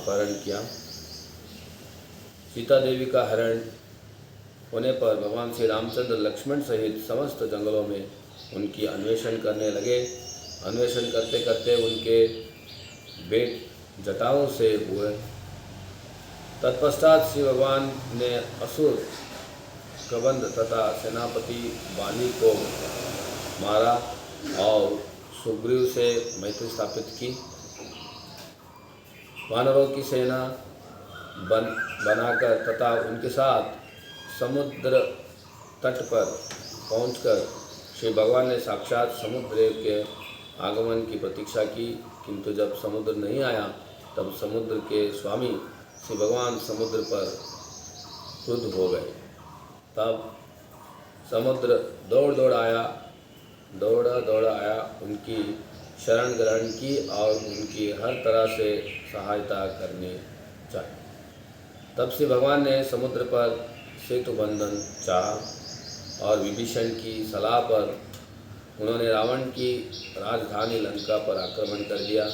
अपहरण किया। सीता देवी का हरण होने पर भगवान श्री रामचंद्र लक्ष्मण सहित समस्त जंगलों में उनकी अन्वेषण करने लगे। अन्वेषण करते करते उनके बेट जटाओं से हुए। तत्पश्चात श्री भगवान ने असुर कबंध तथा सेनापति बाली को मारा और सुग्रीव से मैत्री स्थापित की। वानरों की सेना बनाकर तथा उनके साथ समुद्र तट पर पहुंचकर श्री भगवान ने साक्षात समुद्र के आगमन की प्रतीक्षा की, किंतु जब समुद्र नहीं आया तब समुद्र के स्वामी श्री भगवान समुद्र पर क्रुद्ध हो गए। तब समुद्र दौड़ दौड़ आया, उनकी शरण ग्रहण की और उनकी हर तरह से सहायता करनी चाहिए। तब से भगवान ने समुद्र पर सेतु बंधन चाहा और विभीषण की सलाह पर उन्होंने रावण की राजधानी लंका पर आक्रमण कर दिया।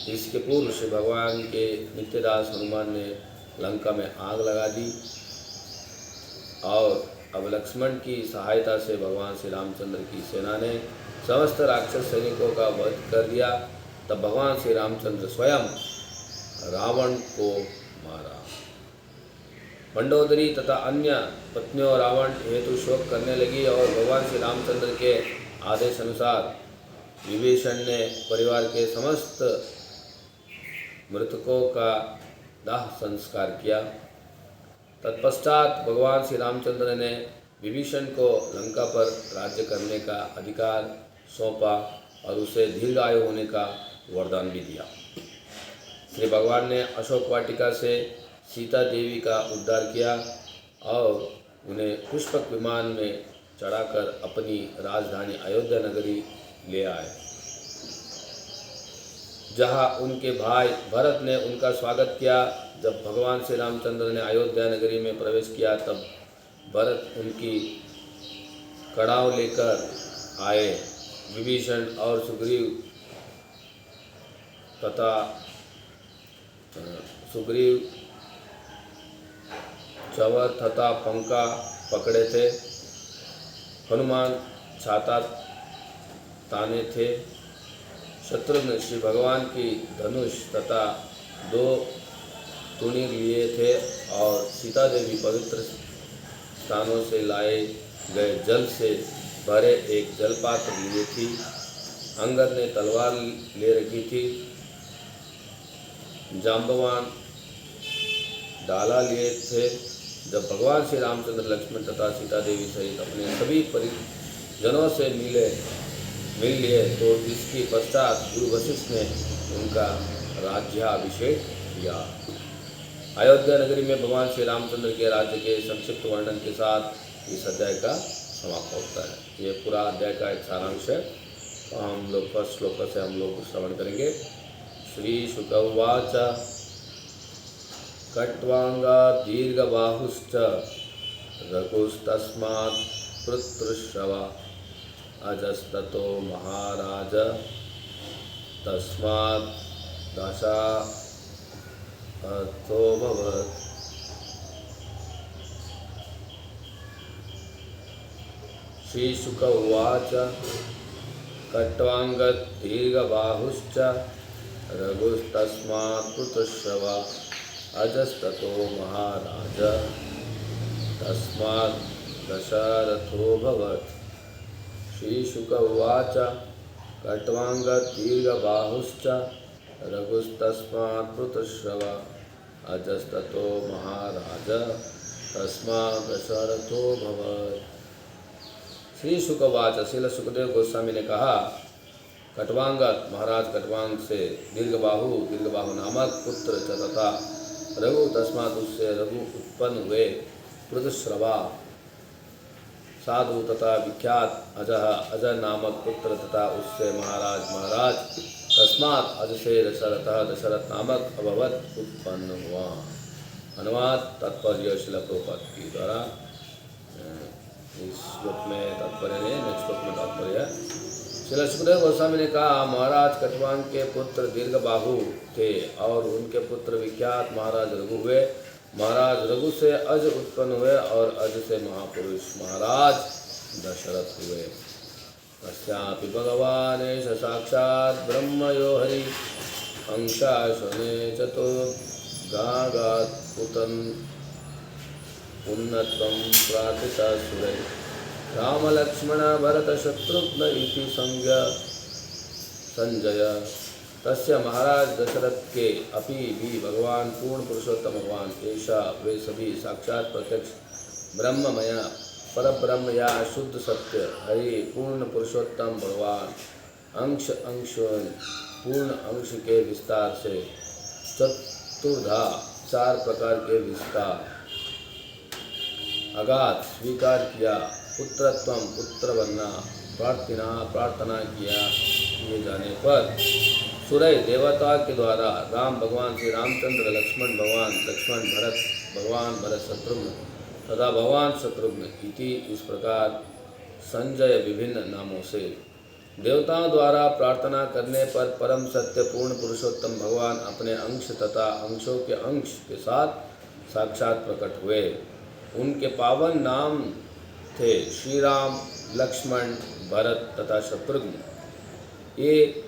इसके पूर्व श्री भगवान के नित्यदास हनुमान ने लंका में आग लगा दी और अब लक्ष्मण की सहायता से भगवान श्री रामचंद्र की सेना ने समस्त राक्षस सैनिकों का वध कर दिया। तब भगवान श्री रामचंद्र स्वयं रावण को मारा। मंडोदरी तथा अन्य पत्नियों रावण हेतु शोक करने लगी और भगवान श्री रामचंद्र के आदेश अनुसार विभीषण ने परिवार के समस्त मृतकों का दाह संस्कार किया। तत्पश्चात भगवान श्री रामचंद्र ने विभीषण को लंका पर राज्य करने का अधिकार सौंपा और उसे दीर्घायु होने का वरदान भी दिया। श्री भगवान ने अशोक वाटिका से सीता देवी का उद्धार किया और उन्हें पुष्पक विमान में चढ़ाकर अपनी राजधानी अयोध्या नगरी ले आए, जहां उनके भाई भरत ने उनका स्वागत किया। जब भगवान श्री रामचंद्र ने अयोध्या नगरी में प्रवेश किया तब भरत उनकी कड़ाव लेकर आए। विभीषण और सुग्रीव चवर तथा पंखा पकड़े थे। हनुमान छाता ताने थे। शत्रुघ्न श्री भगवान की धनुष तथा 2 तुणी लिए थे और सीता देवी पवित्र स्थानों से लाए गए जल से भरे एक जलपात्र लिए थी। अंगद ने तलवार ले रखी थी। जाम्बवान डाला लिए थे। जब भगवान श्री रामचंद्र लक्ष्मण तथा सीता देवी सहित अपने सभी परिजनों से मिल लिए तो इसके पश्चात गुरु वशिष्ठ ने उनका राज्याभिषेक किया। अयोध्या नगरी में भगवान श्री रामचंद्र के राज्य के संक्षिप्त वर्णन के साथ इस अध्याय का समाप्त होता है। ये पूरा अध्याय का एक सारांश है। तो हम लोग फर्स्ट श्लोक से हम लोग श्रवण करेंगे। श्री शुक उवाच कट्वांगा दीर्घबाहुश्च रघुस्तस्मात् पुत्रश्रवा अजस्ततो महाराज तस्मात् दशार्थोऽभवत्। श्री शुक उवाच कट्वांगद दीर्घबाहुश्च रघुस्तस्मात् पुत्रश्रवा अजस्ततो महाराज तस्मात् दशरथोऽभवत्। श्री शुक उवाच कट्वांगद दीर्घबाहुश्च रघुस्तस्मात् पुत्रश्रवा अजस्ततो महाराज तस्मात् दशरथोऽभवत्। श्री शुकवाच श्रील सुखदेव गोस्वामी ने कहा, कट्वांगद महाराज कट्वांग से दीर्घबाहु नामक पुत्र तथा रघु तस्मात् उससे रघु उत्पन्न हुए, पुत्रश्रवा साधु तथा विख्यात अजय नामक पुत्र तथा उससे महाराज तस्मात् अज से दशरथ नामक अभवत उत्पन्न हुआ। अनुवाद तात्पर्य श्रील प्रभुपाद के द्वारा। इस श्लोक में तात्पर्य है, नेक्स्ट श्लोक में तात्पर्य श्रील सुखदेव गोस्वामी ने कहा, महाराज कटवांग के पुत्र दीर्घबाहु थे और उनके पुत्र विख्यात महाराज रघु हुए। महाराज रघु से अज उत्पन्न हुए और अज से महापुरुष महाराज दशरथ हुए। तस्यापि भगवान एष साक्षात् ब्रह्म यो हरि अंशाशने चतुर्गागात् पुतन् उन्नतं प्रार्थिता सुरै राम लक्ष्मण भरत शत्रुघ्न इति संज्ञा संजय। तस्य महाराज दशरथ के अपि भी भगवान पूर्ण पुरुषोत्तम भगवान ऐसा वे सभी साक्षात प्रत्यक्ष ब्रह्ममया परब्रह्म या शुद्ध सत्य हरि पूर्ण पुरुषोत्तम भगवान अंश अंशों पूर्ण अंश के विस्तार से चतुर्धा 4 प्रकार के विस्तार अगाध स्वीकार किया। पुत्रत्वम पुत्र बनना प्रार्थना किए जाने पर सुरय देवता के द्वारा राम भगवान श्री रामचंद्र लक्ष्मण भरत भगवान भरत शत्रुघ्न तथा भगवान शत्रुघ्न इति इस प्रकार संजय विभिन्न नामों से देवताओं द्वारा प्रार्थना करने पर परम सत्य पूर्ण पुरुषोत्तम भगवान अपने अंश तथा अंशों के अंश के साथ साक्षात प्रकट हुए। उनके पावन नाम थे श्री राम लक्ष्मण भरत तथा शत्रुघ्न। ये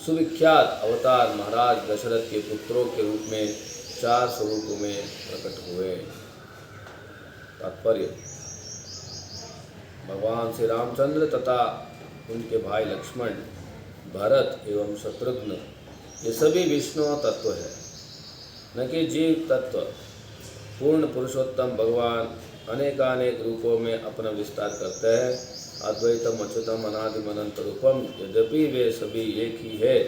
सुविख्यात अवतार महाराज दशरथ के पुत्रों के रूप में 4 स्वरूपों में प्रकट हुए। तात्पर्य, भगवान श्री रामचंद्र तथा उनके भाई लक्ष्मण भरत एवं शत्रुघ्न ये सभी विष्णु तत्व है, न कि जीव तत्व। पूर्ण पुरुषोत्तम भगवान अनेकानेक रूपों में अपना विस्तार करते हैं। अद्वैतम अच्युतम अनादिम अनंत रूपम, यद्यपि वे सभी एक ही है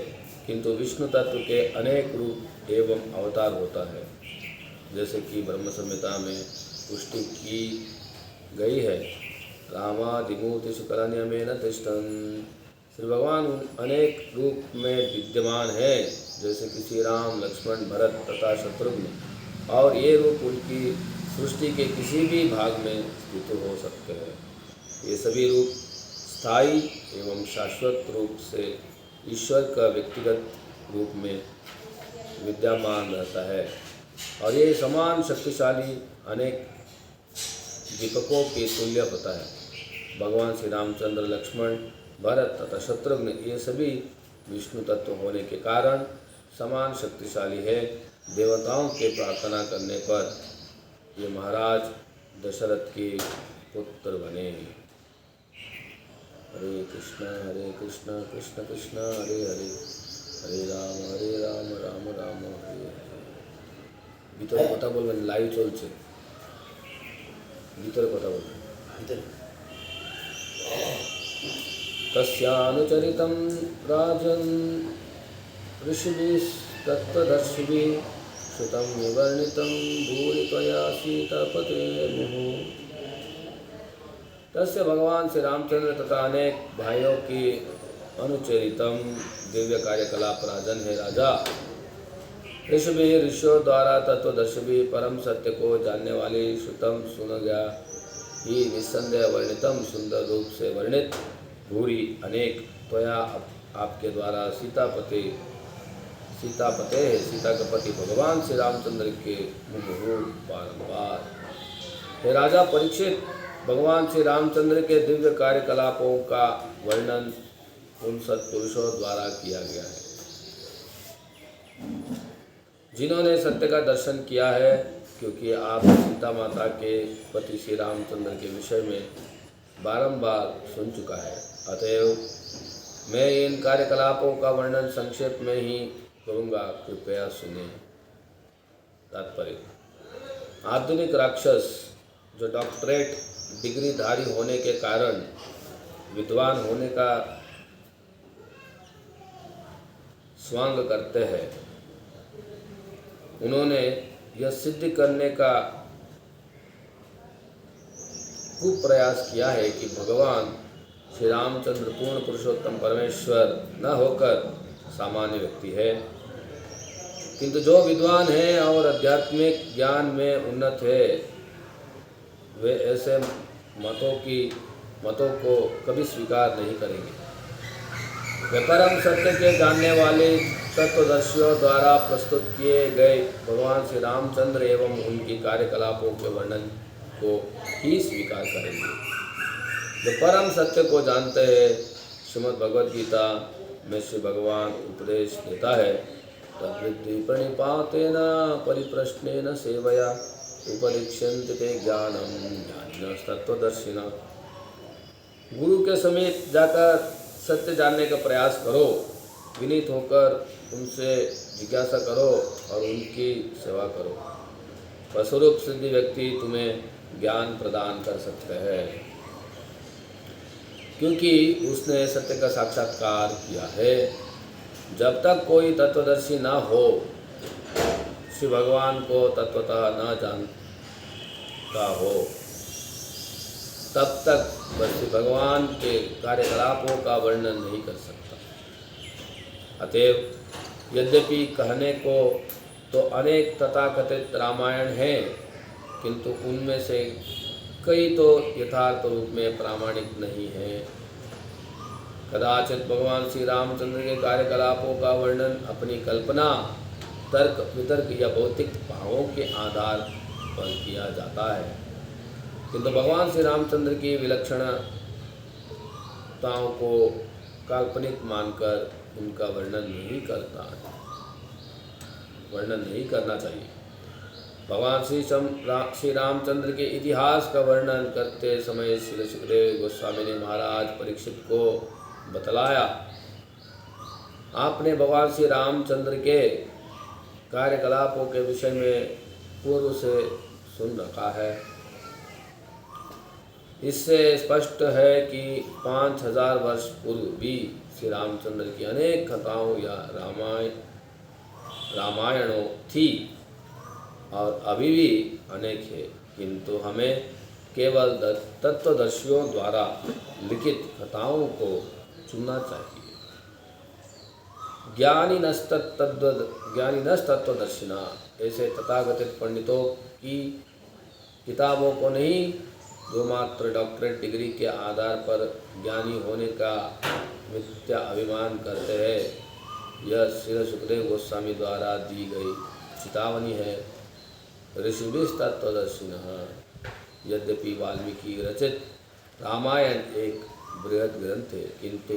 किंतु विष्णु तत्व के अनेक रूप एवं अवतार होता है, जैसे कि ब्रह्म संहिता में पुष्टि की गई है। रामादिमूर्ति शुकरण्यमेन तिष्ठन्, श्री भगवान अनेक रूप में विद्यमान है, जैसे कि श्री राम लक्ष्मण भरत तथा शत्रुघ्न, और ये रूप उनकी सृष्टि के किसी भी भाग में स्थित हो सकते हैं। ये सभी रूप स्थायी एवं शाश्वत रूप से ईश्वर का व्यक्तिगत रूप में विद्यमान रहता है और ये समान शक्तिशाली अनेक दीपकों के तुल्य होता है। भगवान श्री रामचंद्र लक्ष्मण भरत तथा शत्रुघ्न ये सभी विष्णु तत्व होने के कारण समान शक्तिशाली है। देवताओं के प्रार्थना करने पर ये महाराज दशरथ के पुत्र बने। हरे कृष्ण कृष्ण कृष्ण हरे हरे, हरे राम राम राम हरे हरे। ভিতরে কথা বলবেন, লাইভ চলছে, ভিতরে কথা বলবেন। तस्यानुचरितं राजन् ऋषिभिस्तत्त्वदर्शिभिः श्रुतं विवर्णितं भूरि त्वया सीतापते मुहुः। तस्य भगवान श्री रामचंद्र तथा अनेक भाइयों की अनुचरितम दिव्य कार्यकलाप राजन है राजा। ऋषि ऋषियों द्वारा तत्वदर्शी परम सत्य को जानने वाली श्रुतम सुन गया ही निस्संदेह वर्णितम सुंदर रूप से वर्णित भूरी अनेक त्वया आपके द्वारा सीतापते सीता का पति भगवान श्री रामचंद्र के मुहुः बारंबार। हे राजा परीक्षित, भगवान श्री रामचंद्र के दिव्य कार्यकलापों का वर्णन उन सत्पुरुषों द्वारा किया गया है जिन्होंने सत्य का दर्शन किया है, क्योंकि आप सीता माता के पति श्री रामचंद्र के विषय में बारंबार सुन चुका है। अतएव मैं इन कार्यकलापों का वर्णन संक्षेप में ही करूँगा, कृपया सुने। तात्पर्य, आधुनिक राक्षस जो डॉक्टरेट डिग्रीधारी होने के कारण विद्वान होने का स्वांग करते हैं, उन्होंने यह सिद्ध करने का कुप्रयास किया है कि भगवान श्री रामचंद्र पूर्ण पुरुषोत्तम परमेश्वर न होकर सामान्य व्यक्ति है, किंतु जो विद्वान है और आध्यात्मिक ज्ञान में उन्नत है, वे ऐसे मतों को कभी स्वीकार नहीं करेंगे। वे परम सत्य के जानने वाले तत्वदर्शियों द्वारा प्रस्तुत किए गए भगवान श्री रामचंद्र एवं उनकी कार्यकलापों के वर्णन को ही स्वीकार करेंगे। जो परम सत्य को जानते हैं, श्रीमद् भगवद गीता में श्री भगवान उपदेश देता है, तद्विद्धि प्रणिपातेन परिप्रश्नेन सेवया उपदिक्ष्यन्ते ते ज्ञानम ज्ञानिनः तत्वदर्शिनः। गुरु के समीप जाकर सत्य जानने का प्रयास करो, विनीत होकर उनसे जिज्ञासा करो और उनकी सेवा करो। फलस्वरूप सिद्धि व्यक्ति तुम्हें ज्ञान प्रदान कर सकते हैं, क्योंकि उसने सत्य का साक्षात्कार किया है। जब तक कोई तत्वदर्शी न हो, श्री भगवान को तत्वतः न जानता हो, तब तक वह श्री भगवान के कार्यकलापों का वर्णन नहीं कर सकता। अतएव यद्यपि कहने को तो अनेक तथाकथित रामायण हैं, किंतु उनमें से कई तो यथार्थ रूप में प्रामाणिक नहीं हैं। कदाचित भगवान श्री रामचंद्र के कार्यकलापों का वर्णन अपनी कल्पना, तर्क वितर्क या भौतिक भावों के आधार पर किया जाता है, किंतु भगवान श्री रामचंद्र की विलक्षणताओं को काल्पनिक मानकर उनका वर्णन नहीं करना चाहिए। भगवान श्री रामचंद्र के इतिहास का वर्णन करते समय श्री सुखदेव गोस्वामी ने महाराज परीक्षित को बतलाया, आपने भगवान श्री रामचंद्र के कार्यकलापों के विषय में पूर्व से सुन रखा है। इससे स्पष्ट है कि 5000 वर्ष पूर्व भी श्री रामचंद्र की अनेक कथाओं या रामायणों थी और अभी भी अनेक है, किंतु हमें केवल तत्वदर्शियों द्वारा लिखित कथाओं को चुनना चाहिए। ज्ञानिनस्तत्वदर्शिना, ऐसे तथाकथित पंडितों की किताबों को नहीं, जो मात्र डॉक्टरेट डिग्री के आधार पर ज्ञानी होने का मिथ्या अभिमान करते हैं। यह श्री सुखदेव गोस्वामी द्वारा दी गई चेतावनी है। ऋषिभिस्तत्वदर्शिनः। यद्यपि वाल्मीकि रचित रामायण एक बृहद ग्रंथ है, किंतु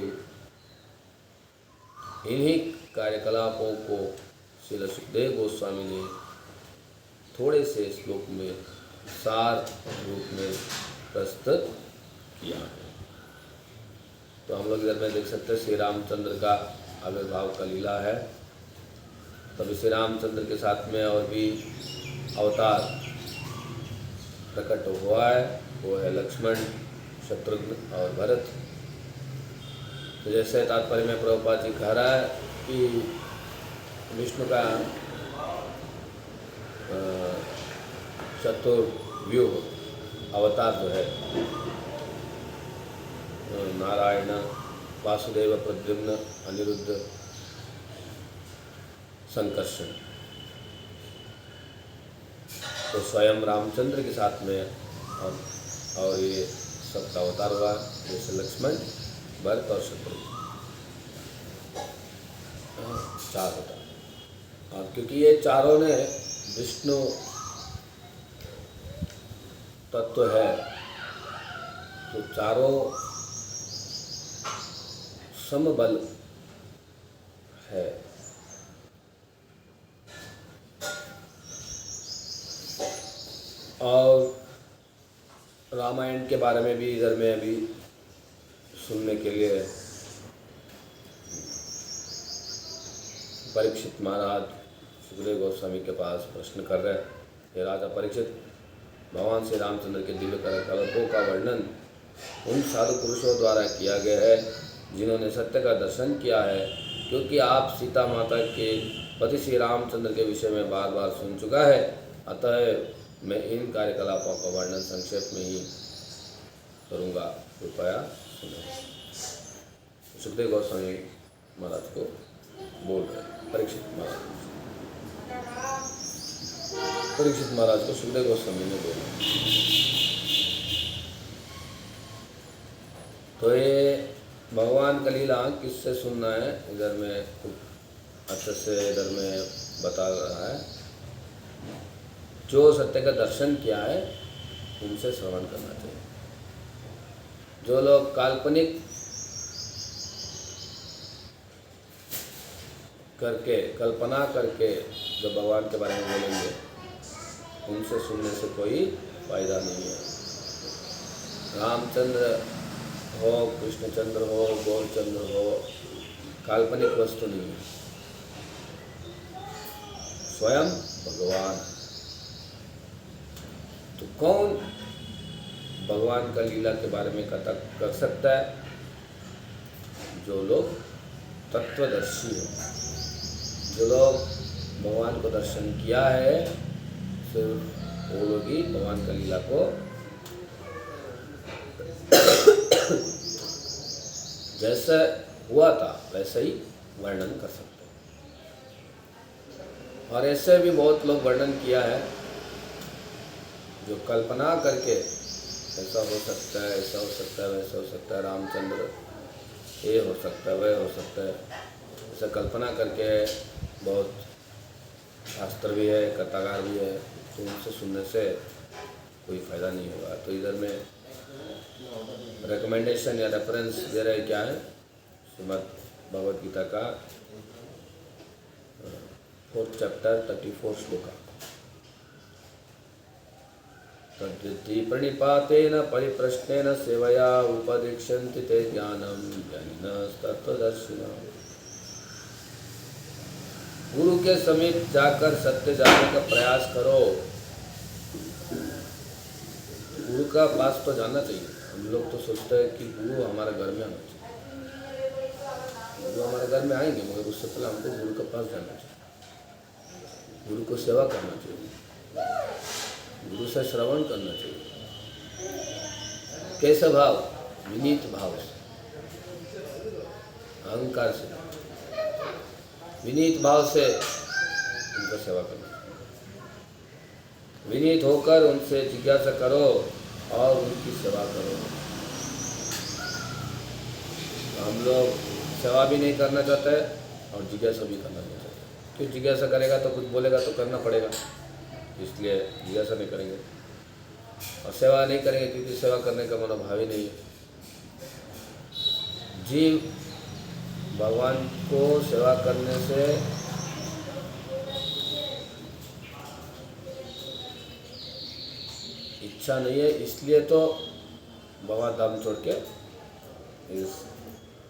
इन्हीं कार्यकलापों को श्री सुखदेव गोस्वामी ने थोड़े से श्लोक में सार रूप में प्रस्तुत किया है। तो हम लोग इधर में देख सकते हैं श्री रामचंद्र का आविर्भाव का लीला है। तभी श्री रामचंद्र के साथ में और भी अवतार प्रकट हुआ है, वो है लक्ष्मण, शत्रुघ्न और भरत। तो जैसे तात्पर्य में प्रभुपाद जी कह रहा है कि विष्णु का चतुर्व्यूह अवतार जो है, नारायण, वासुदेव, प्रद्युम्न, अनिरुद्ध, संकर्षण, तो स्वयं रामचंद्र के साथ में और ये सबका अवतार हुआ, जैसे लक्ष्मण, भरत और शत्रुघ्न, 4 अवतार। और क्योंकि ये चारों ने विष्णु तत्व है, तो चारों समबल है। और रामायण के बारे में भी इधर में अभी सुनने के लिए परीक्षित महाराज सुखदेव गोस्वामी के पास प्रश्न कर रहे हैं। हे राजा परीक्षित, भगवान श्री रामचंद्र के दिव्य कार्यकलापों का वर्णन उन साधु पुरुषों द्वारा किया गया है जिन्होंने सत्य का दर्शन किया है। क्योंकि आप सीता माता के पति श्री रामचंद्र के विषय में बार बार सुन चुका है, अतः मैं इन कार्यकलापों का वर्णन संक्षेप में ही करूँगा, कृपया सुनो। सुखदेव गोस्वामी महाराज को बोल रहे परीक्षित महाराज को सुखदेव गोस्वामी ने बोला। तो ये भगवान का लीला किससे सुनना है, इधर में अच्छे से इधर में बता रहा है। जो सत्य का दर्शन किया है उनसे श्रवण करना चाहिए। जो लोग काल्पनिक करके, कल्पना करके जब भगवान के बारे में बोलेंगे, उनसे सुनने से कोई फायदा नहीं है। रामचंद्र हो, कृष्णचंद्र हो, गौरचंद्र हो, काल्पनिक वस्तु नहीं है, स्वयं भगवान। तो कौन भगवान का लीला के बारे में कथा कर सकता है? जो लोग तत्वदर्शी हो, जो लोग भगवान को दर्शन किया है, सिर्फ वो लोग ही भगवान का लीला को जैसा हुआ था वैसा ही वर्णन कर सकते हैं। और ऐसे भी बहुत लोग वर्णन किया है जो कल्पना करके ऐसा हो सकता है, ऐसा हो सकता है, वैसा हो सकता है, रामचंद्र ये हो सकता है, वह हो सकता है, ऐसा कल्पना करके बहुत शास्त्र भी है, कथाकार भी है। तो उनसे सुनने से कोई फ़ायदा नहीं होगा। तो इधर में रिकमेंडेशन या रेफरेंस दे रहे क्या है? श्रीमद् भगवद गीता का 4th चैप्टर 34 श्लोका। तद्विद्धि प्रणिपातेन परिप्रश्नेन सेवया उपदिक्षन्ति ते ज्ञानं ज्ञानिनस्तत्त्वदर्शिनः। गुरु के समीप जाकर सत्य जानने का प्रयास करो। गुरु का पास तो जाना चाहिए। हम लोग तो सोचते हैं कि गुरु हमारे घर में आना चाहिए। गुरु हमारे घर में आएंगे, मगर उससे पहले हमको गुरु के पास जाना चाहिए, गुरु को सेवा करना चाहिए, गुरु से श्रवण करना चाहिए। कैसा भाव? विनीत भाव से, अहंकार से, विनीत भाव से उनका सेवा करना। विनीत होकर उनसे जिज्ञासा करो और उनकी सेवा करो। हम लोग सेवा भी नहीं करना चाहते और जिज्ञासा भी करना नहीं चाहते। क्यों? जिज्ञासा करेगा तो कुछ बोलेगा तो करना पड़ेगा, इसलिए जिज्ञासा नहीं करेंगे। और सेवा नहीं करेंगे क्योंकि सेवा करने का मनोभाव ही नहीं है। जीव भगवान को सेवा करने से इच्छा नहीं है, इसलिए तो भगवान धाम छोड़ के इस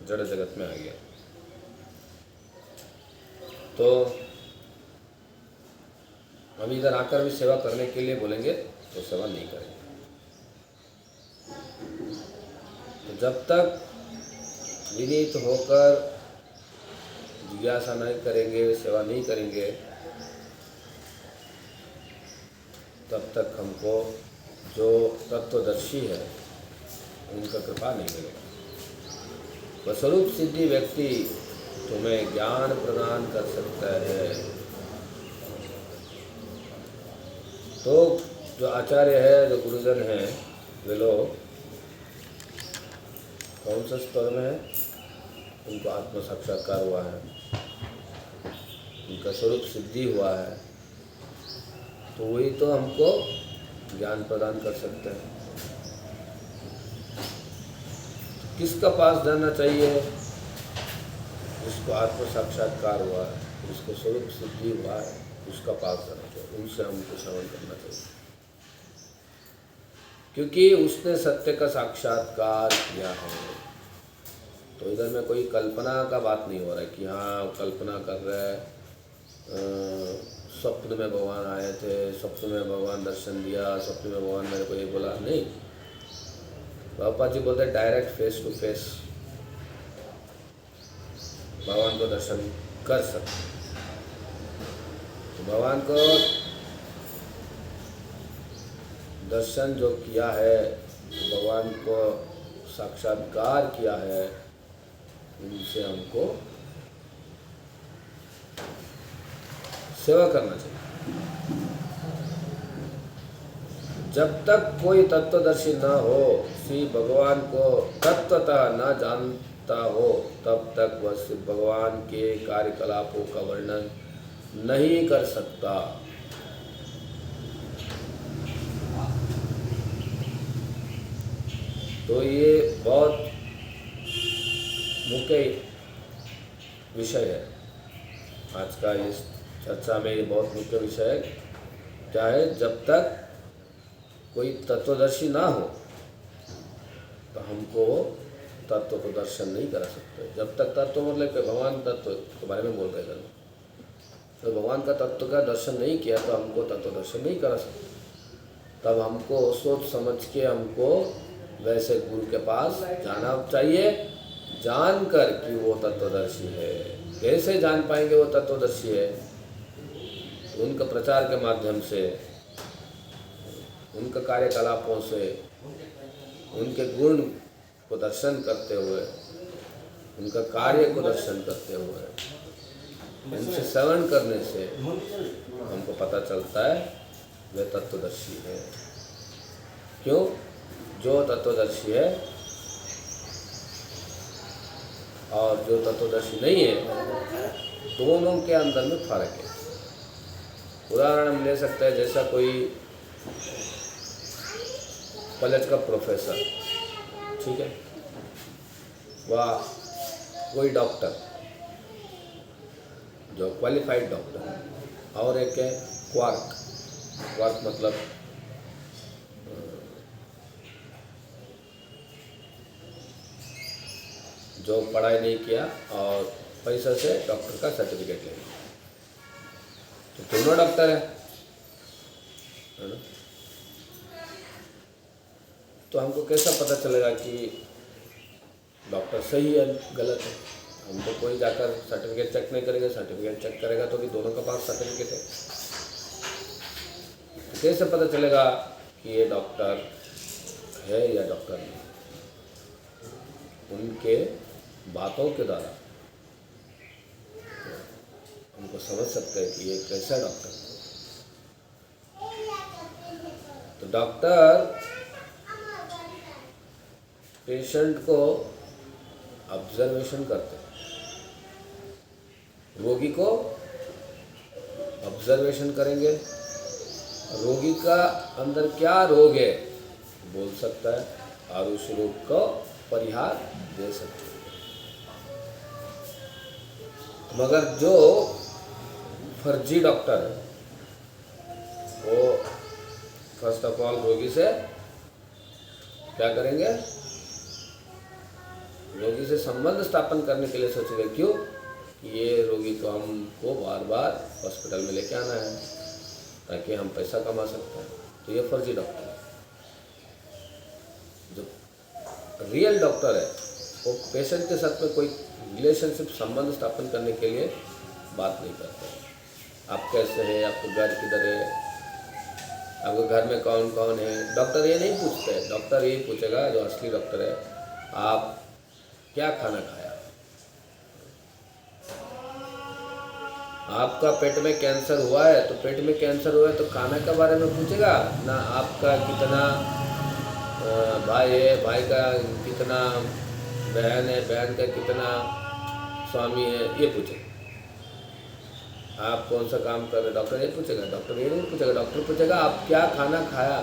जड़ जगत में आ गया। तो हम इधर आकर भी सेवा करने के लिए बोलेंगे तो सेवा नहीं करेंगे। तो जब तक विनीत होकर जिज्ञासा नहीं करेंगे, सेवा नहीं करेंगे, तब तक हमको जो तत्वदर्शी है उनका कृपा नहीं मिलेगा। वह स्वरूप सिद्धि व्यक्ति तुम्हें ज्ञान प्रदान कर सकता है। तो जो आचार्य है, जो गुरुजन हैं, वे लोग कौन सा स्तर में है? उनको आत्म साक्षात्कार हुआ है, उनका स्वरूप सिद्धि हुआ है, तो वही तो हमको ज्ञान प्रदान कर सकते हैं। तो किसका पास जाना चाहिए? जिसको आत्म साक्षात्कार हुआ है, जिसको स्वरूप सिद्धि हुआ है, उसका पास जाना चाहिए, उनसे हमको श्रवण करना चाहिए। क्योंकि उसने सत्य का साक्षात्कार किया है। तो इधर में कोई कल्पना का बात नहीं हो रहा है कि हाँ कल्पना कर रहे हैं, स्वप्न में भगवान आए थे, स्वप्न में भगवान दर्शन दिया, स्वप्न में भगवान मेरे को ये बोला। नहीं, बाबा जी बोलते डायरेक्ट फेस टू फेस भगवान को दर्शन कर सकते। तो भगवान को दर्शन जो किया है, भगवान को साक्षात्कार किया है, उनसे हमको सेवा करना चाहिए। जब तक कोई तत्वदर्शी न हो, श्री भगवान को तत्वतः न जान सकता हो तब तक वह शिव भगवान के कार्यकलापों का वर्णन नहीं कर सकता। तो ये बहुत मुख्य विषय है आज का इस चर्चा में। ये बहुत मुख्य विषय है। क्या है? जब तक कोई तत्वदर्शी ना हो तो हमको तत्व को दर्शन नहीं करा सकते। जब तक तत्व मतलब कि भगवान तत्व के बारे में बोल रहे हैं, तो भगवान का तत्व का दर्शन नहीं किया तो हमको तत्व दर्शन नहीं करा सकते। तब हमको सोच समझ के हमको वैसे गुरु के पास जाना चाहिए, जानकर कि वो तत्वदर्शी है। कैसे जान पाएंगे वो तत्वदर्शी है? उनका प्रचार के माध्यम से, उनका कार्यकलापों से, उनके गुण को दर्शन करते हुए, उनका कार्य को दर्शन करते हुए, उनसे श्रवण करने से हमको पता चलता है वे तत्वदर्शी है। क्यों? जो तत्वदर्शी है और जो तत्वदर्शी नहीं है, दोनों के अंदर में फर्क है। उदाहरण हम ले सकते हैं, जैसा कोई कॉलेज का प्रोफेसर, ठीक है, वह कोई डॉक्टर जो क्वालिफाइड डॉक्टर, और एक है क्वार्क। क्वार्क मतलब जो पढ़ाई नहीं किया और पैसा से डॉक्टर का सर्टिफिकेट ले लिया, तो दोनों डॉक्टर है ना? तो हमको कैसा पता चलेगा कि डॉक्टर सही है गलत है? हम तो कोई जाकर सर्टिफिकेट चेक नहीं करेंगे। सर्टिफिकेट चेक करेगा तो भी दोनों के पास सर्टिफिकेट है। तो कैसे पता चलेगा कि ये डॉक्टर है या डॉक्टर नहीं? उनके बातों के द्वारा हमको समझ सकते हैं कि ये कैसा डॉक्टर है। तो डॉक्टर पेशेंट को ऑब्जर्वेशन करते हैं, रोगी को ऑब्जर्वेशन करेंगे, रोगी का अंदर क्या रोग है बोल सकता है और उस रोग को परिहार दे सकते हैं। मगर जो फर्जी डॉक्टर है वो फर्स्ट ऑफ ऑल रोगी से क्या करेंगे? रोगी से संबंध स्थापन करने के लिए सोचेंगे। क्यों? ये रोगी को हमको बार बार हॉस्पिटल में लेके आना है ताकि हम पैसा कमा सकते हैं। तो ये फर्जी डॉक्टर है। जो रियल डॉक्टर है वो पेशेंट के साथ में कोई रिलेशनशिप, संबंध स्थापन करने के लिए बात नहीं करता है। आप कैसे हैं, आपका घर किधर है, आपके घर में कौन कौन है, डॉक्टर ये नहीं पूछते। डॉक्टर ये पूछेगा, जो असली डॉक्टर है, आप क्या खाना खाया, आपका पेट में कैंसर हुआ है तो पेट में कैंसर हुआ है तो खाना के बारे में पूछेगा ना। आपका कितना भाई है, भाई का कितना बहन है, बहन का कितना स्वामी है, ये पूछेगा। आप कौन सा काम कर रहे हैं, डॉक्टर ये पूछेगा। डॉक्टर ये नहीं पूछेगा। डॉक्टर पूछेगा आप क्या खाना खाया,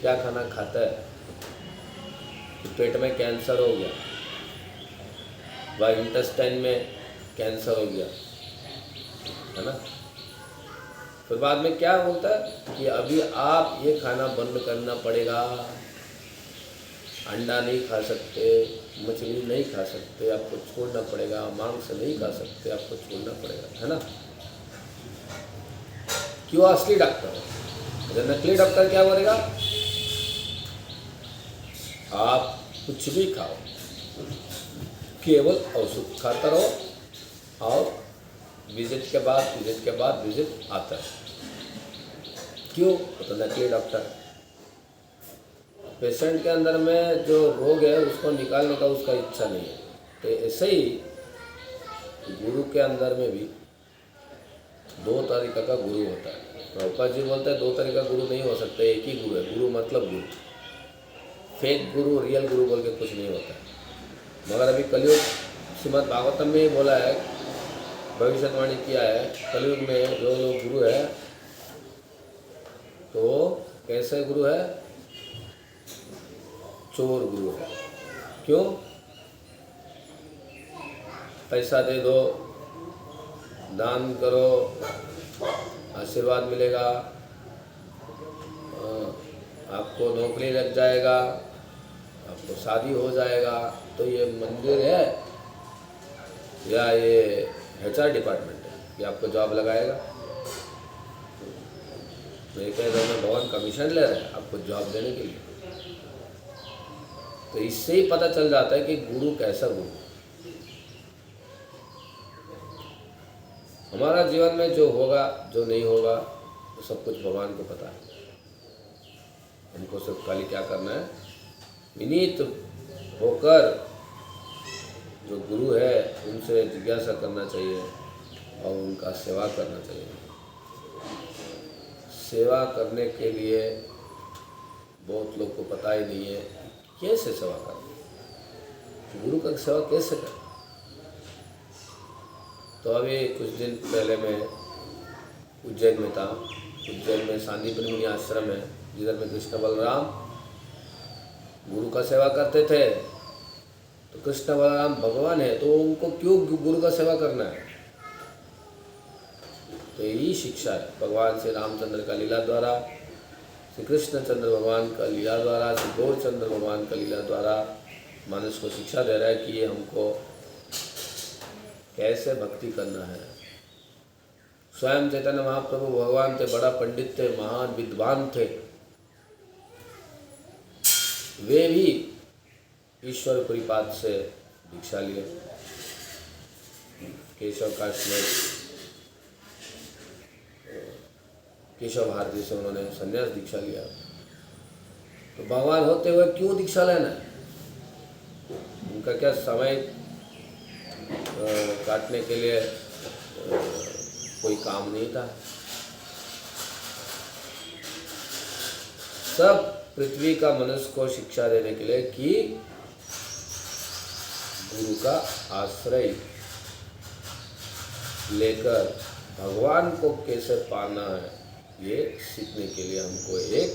क्या खाना खाता है। तो पेट में कैंसर हो गया, वह इंटेस्टाइन में कैंसर हो गया, है ना? फिर बाद में क्या बोलता है कि अभी आप ये खाना बंद करना पड़ेगा, अंडा नहीं खा सकते, मछली नहीं खा सकते, आपको छोड़ना पड़ेगा, मांस नहीं खा सकते, आपको छोड़ना पड़ेगा, है ना? क्यों? असली डॉक्टर। अगर नकली डॉक्टर क्या बोलेगा? आप कुछ भी खाओ, केवल औषध खाता रहो और विजिट के बाद विजिट आता है। क्यों? तो नकली डॉक्टर। पेशेंट के अंदर में जो रोग है उसको निकालने का उसका इच्छा नहीं है। तो ऐसे ही गुरु के अंदर में भी दो तरीका का गुरु होता है। प्रभुपाद जी बोलते हैं दो तरीका गुरु नहीं हो सकते, एक ही गुरु है। गुरु मतलब गुरु, फेक गुरु, रियल गुरु बोल के कुछ नहीं होता है। मगर अभी कलयुग श्रीमद् भागवतम में ही बोला है, भविष्यवाणी किया है, कलयुग में जो लोग गुरु है तो कैसे गुरु है? चोर गुरु है। क्यों? पैसा दे दो, दान करो, आशीर्वाद मिलेगा, आपको नौकरी लग जाएगा, आपको शादी हो जाएगा। तो ये मंदिर है या ये HR डिपार्टमेंट है कि आपको जॉब लगाएगा? मेरे कह रहे हैं भगवान कमीशन ले रहे हैं आपको जॉब देने के लिए। तो इससे ही पता चल जाता है कि गुरु कैसा गुरु। हमारा जीवन में जो होगा जो नहीं होगा तो सब कुछ भगवान को पता है। हमको सिर्फ खाली क्या करना है, विनीत होकर जो गुरु है उनसे जिज्ञासा करना चाहिए और उनका सेवा करना चाहिए। सेवा करने के लिए बहुत लोग को पता ही नहीं है कैसे सेवा करनी, गुरु का सेवा कैसे करें। तो अभी कुछ दिन पहले मैं उज्जैन में था। उज्जैन में सांदीपनि मुनि आश्रम है जिधर में कृष्ण बलराम गुरु का सेवा करते थे। तो कृष्ण बलराम भगवान है तो उनको क्यों गुरु का सेवा करना है? तो यही शिक्षा है भगवान श्री रामचंद्र का लीला द्वारा, श्री कृष्णचंद्र भगवान का लीला द्वारा, श्री गौरचंद्र भगवान का लीला द्वारा मनुष्य को शिक्षा दे रहा है कि हमको कैसे भक्ति करना है। स्वयं चैतन्य महाप्रभु भगवान थे, बड़ा पंडित थे, महान विद्वान थे। वे भी ईश्वर परिपाद से दीक्षा लिए। केशव भारती से उन्होंने संन्यास दीक्षा लिया। तो भगवान होते हुए क्यों दीक्षा लेना है? उनका क्या समय काटने के लिए कोई काम नहीं था। सब पृथ्वी का मनुष्य को शिक्षा देने के लिए कि गुरु का आश्रय लेकर भगवान को कैसे पाना है, ये सीखने के लिए हमको एक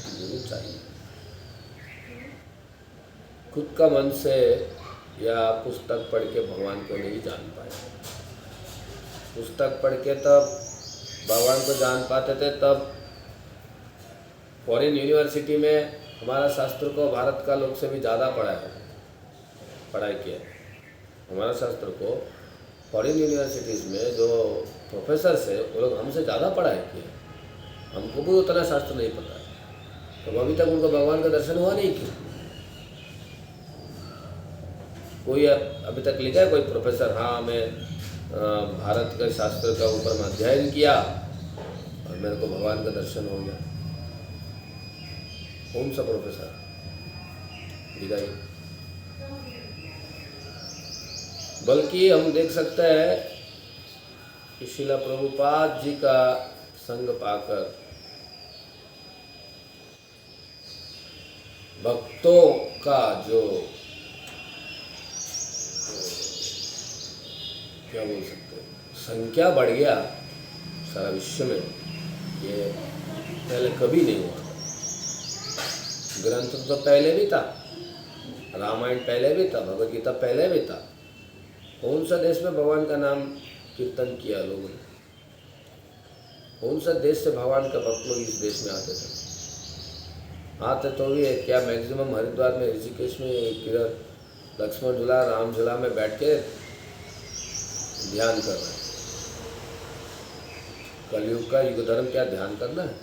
गुरु चाहिए। खुद का मन से या पुस्तक पढ़ के भगवान को नहीं जान पाए। पुस्तक पढ़ के तब भगवान को जान पाते थे, तब फॉरेन यूनिवर्सिटी में हमारा शास्त्र को भारत का लोग से भी ज़्यादा पढ़ाई किया। हमारा शास्त्र को फॉरेन यूनिवर्सिटीज़ में जो प्रोफेसर्स है वो लोग हमसे ज़्यादा पढ़ाई किए। हमको भी उतना शास्त्र नहीं पता है। तो अभी तक उनको भगवान का दर्शन हुआ नहीं क्यों? कोई अभी तक लिखा है कोई प्रोफेसर, हाँ मैं भारत के शास्त्र का ऊपर में अध्ययन किया और मेरे को भगवान का दर्शन हो गया? कौन सा प्रोफेसर दिखाइए। बल्कि हम देख सकते हैं कि श्रील प्रभुपाद जी का संग पाकर भक्तों का जो क्या बोल सकते हैं संख्या बढ़ गया सारा विश्व में, ये पहले कभी नहीं हुआ। ग्रंथ तो पहले भी था, रामायण पहले भी था, भगवद गीता पहले भी था। कौन सा देश में भगवान का नाम कीर्तन किया लोगों ने? कौन सा देश से भगवान का भक्त लोग इस देश में आते थे? आते तो भी क्या मैक्सिमम हरिद्वार में, ऋषिकेश में, किधर लक्ष्मण झूला, राम झूला में बैठ के ध्यान कर रहे हैं। कलयुग का युग धर्म क्या ध्यान करना है?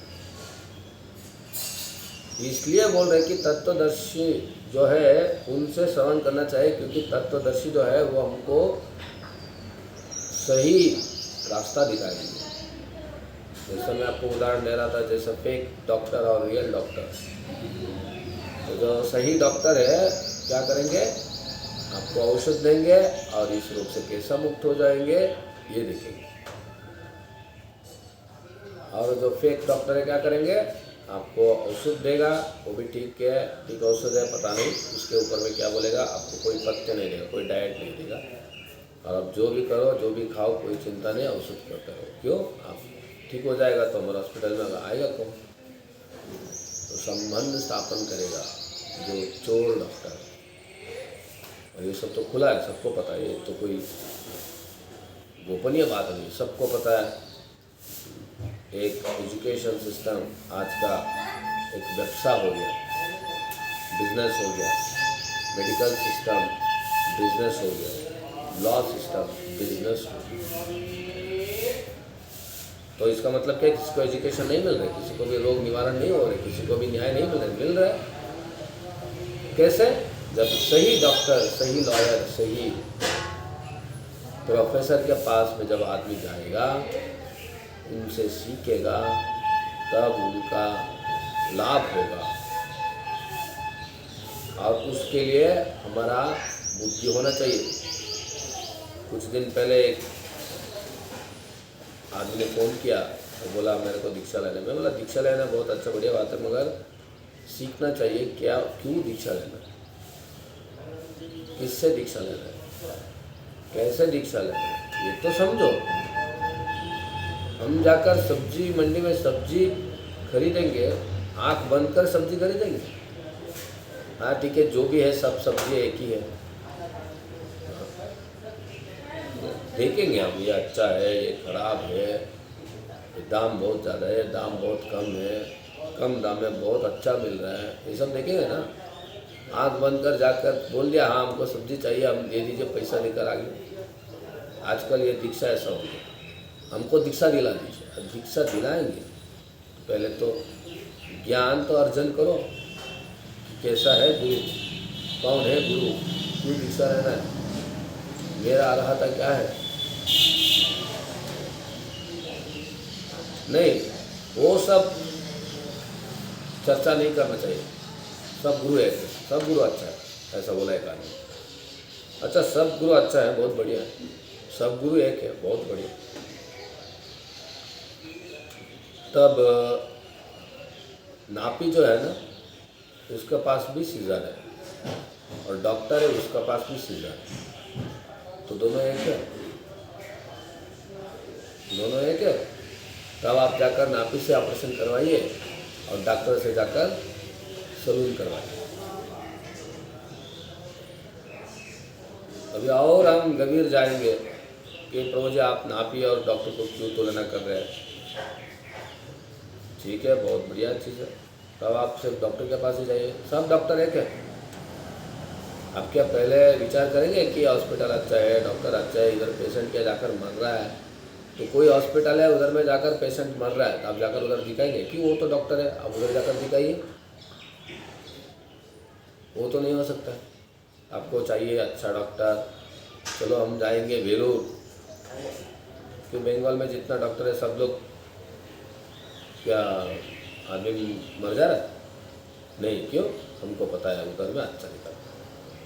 इसलिए बोल रहे कि तत्वदर्शी जो है उनसे श्रवण करना चाहिए, क्योंकि तत्वदर्शी जो है वो हमको सही रास्ता दिखाएंगे। जैसे मैं आपको उदाहरण दे रहा था, जैसे फेक डॉक्टर और रियल डॉक्टर। तो जो सही डॉक्टर है क्या करेंगे? आपको औषध देंगे और इस रोग से कैसा मुक्त हो जाएंगे ये देखेंगे। और जो फेक डॉक्टर है क्या करेंगे? आपको औषध देगा, वो भी ठीक है, ठीक औषध है, पता नहीं उसके ऊपर में क्या बोलेगा, आपको कोई पथ्य नहीं देगा, कोई डाइट नहीं देगा। और आप जो भी करो, जो भी खाओ, कोई चिंता नहीं, औषध करते रहो। क्यों? आप ठीक हो जाएगा तो हमारे हॉस्पिटल में आएगा कौन? तो संबंध स्थापन करेगा जो चोर डॉक्टर। और ये सब तो खुला है, सबको पता है, ये तो कोई गोपनीय बात नहीं, सबको पता है। एक एजुकेशन सिस्टम आज का एक व्यवसाय हो गया, बिजनेस हो गया, मेडिकल सिस्टम बिजनेस हो गया, लॉ सिस्टम बिजनेस हो गया। तो इसका मतलब क्या? किसी को एजुकेशन नहीं मिल रहा है, किसी को भी रोग निवारण नहीं हो रहे, किसी को भी न्याय नहीं मिल रहा है। मिल रहा है कैसे? जब सही डॉक्टर, सही लॉयर, सही प्रोफेसर के पास में जब आदमी जाएगा, उनसे सीखेगा, तब उनका लाभ होगा। और उसके लिए हमारा बुद्धि होना चाहिए। कुछ दिन पहले एक आदमी ने फ़ोन किया और बोला मेरे को दीक्षा लेना। मैं बोला दीक्षा लेना बहुत अच्छा, बढ़िया बात है, मगर सीखना चाहिए क्या, क्यों दीक्षा लेना, किससे दीक्षा लेना है, कैसे दीक्षा लेना है, ये तो समझो। हम जाकर सब्जी मंडी में सब्जी खरीदेंगे, आंख बंद कर सब्जी खरीदेंगे? हाँ ठीक है, जो भी है सब सब्जी एक ही है। देखेंगे हम, ये अच्छा है, ये खराब है, ये दाम बहुत ज़्यादा है, दाम बहुत कम है, कम दाम में बहुत अच्छा मिल रहा है, ये सब देखेंगे ना। आंख बंद कर जाकर बोल दिया हाँ हमको सब्जी चाहिए, हम दे दीजिए, पैसा लेकर आ गए। आजकल ये दीक्षा ऐसा हो गया, हमको दीक्षा दिला दीजिए। दीक्षा दिलाएंगे पहले तो ज्ञान तो अर्जन करो, कैसा है गुरु, कौन है गुरु, क्यों दीक्षा रहना है, मेरा अर्हता क्या है। नहीं, वो सब चर्चा नहीं करना चाहिए। सब गुरु है, सब गुरु अच्छा है, ऐसा बोला एक आदमी। अच्छा, सब गुरु अच्छा है, बहुत बढ़िया है, सब गुरु एक है, बहुत बढ़िया। तब नापी जो है ना, उसके पास भी सीजर है, और डॉक्टर है उसका पास भी सीजर है, तो दोनों एक है, दोनों एक है। तब आप जाकर नापी से ऑपरेशन करवाइए और डॉक्टर से जाकर सलून करवाइए। अभी और हम गंभीर जाएंगे कि प्रभु जी आप नापी और डॉक्टर को क्यों तुलना कर रहे हैं। ठीक है, बहुत बढ़िया चीज़ है, तब आप सिर्फ डॉक्टर के पास ही जाइए, सब डॉक्टर एक है। आप क्या पहले विचार करेंगे कि हॉस्पिटल अच्छा है, डॉक्टर अच्छा है, इधर पेशेंट क्या जाकर मर रहा है, तो कोई हॉस्पिटल है उधर में जाकर पेशेंट मर रहा है तो आप जाकर उधर दिखाएंगे कि वो तो डॉक्टर है, आप उधर जाकर दिखाइए? वो तो नहीं हो सकता। आपको चाहिए अच्छा डॉक्टर, चलो हम जाएंगे वेलूर, कि बंगाल में जितना डॉक्टर है सब लोग क्या आदमी मर जा रहा है? नहीं, क्यों? हमको पता है उधर में अच्छा निकल।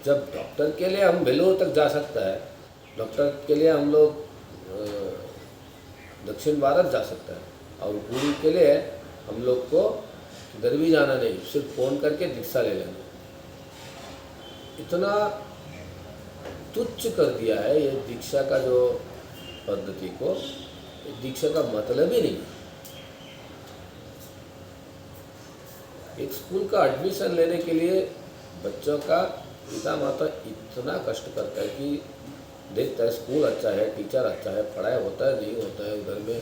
जब डॉक्टर के लिए हम वेलूर तक जा सकता है, डॉक्टर के लिए हम लोग दक्षिण भारत जा सकता है, और गुरु के लिए हम लोग को इधर भी जाना नहीं, सिर्फ फ़ोन करके दीक्षा ले लेना। इतना तुच्छ कर दिया है ये दीक्षा का जो पद्धति को, दीक्षा का मतलब ही नहीं। एक स्कूल का एडमिशन लेने के लिए बच्चों का पिता माता इतना कष्ट करता है कि देखता है स्कूल अच्छा है, टीचर अच्छा है, पढ़ाई होता है नहीं होता है, उधर में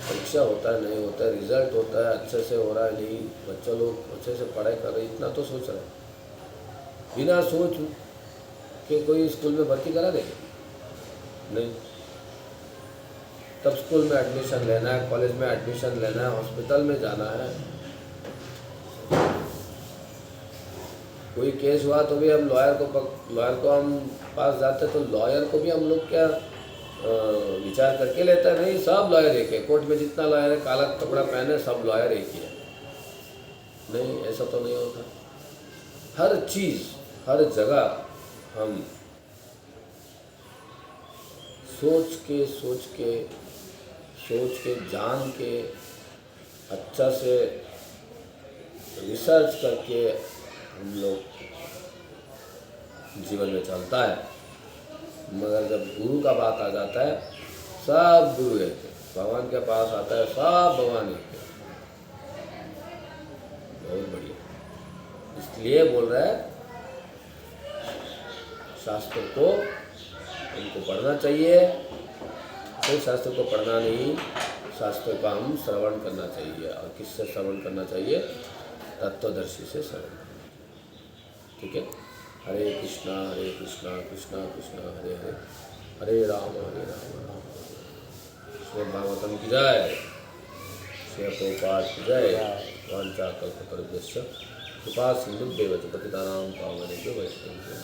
परीक्षा होता है नहीं होता है, रिजल्ट होता है अच्छे से हो रहा है नहीं, बच्चे लोग अच्छे से पढ़ाई कर रहे, इतना तो सोच रहे हैं। बिना सोच के कोई स्कूल में भर्ती करा देगा? नहीं। तब स्कूल में एडमिशन लेना है, कॉलेज में एडमिशन लेना है, हॉस्पिटल में जाना है, कोई केस हुआ तो भी हम लॉयर को हम पास जाते तो लॉयर को भी हम लोग क्या विचार करके लेते हैं? नहीं, सब लॉयर एक है, कोर्ट में जितना लॉयर है काला कपड़ा पहने सब लॉयर एक ही है। नहीं, ऐसा तो नहीं होता। हर चीज़ हर जगह हम सोच के जान के अच्छा से रिसर्च करके हम लोग जीवन में चलता है, मगर जब गुरु का बात आ जाता है सब गुरु एक है, भगवान के पास आता है सब भगवान एक है। बहुत बढ़िया। इसलिए बोल रहा है शास्त्र को उनको पढ़ना चाहिए, कोई शास्त्र को पढ़ना नहीं, शास्त्र का हम श्रवण करना चाहिए। और किससे श्रवण करना चाहिए? तत्वदर्शी से श्रवण करना चाहिए। ठीक है। हरे कृष्णा कृष्णा कृष्णा हरे हरे, हरे राम राम राम। श्री भागवतम की जय, श्री प्रभुपाद की जय। वांछा कल्पतरुभ्यश्च कृपा सिंधुभ्येव च पतितानां पावनेभ्यो वैष्णवेभ्यो।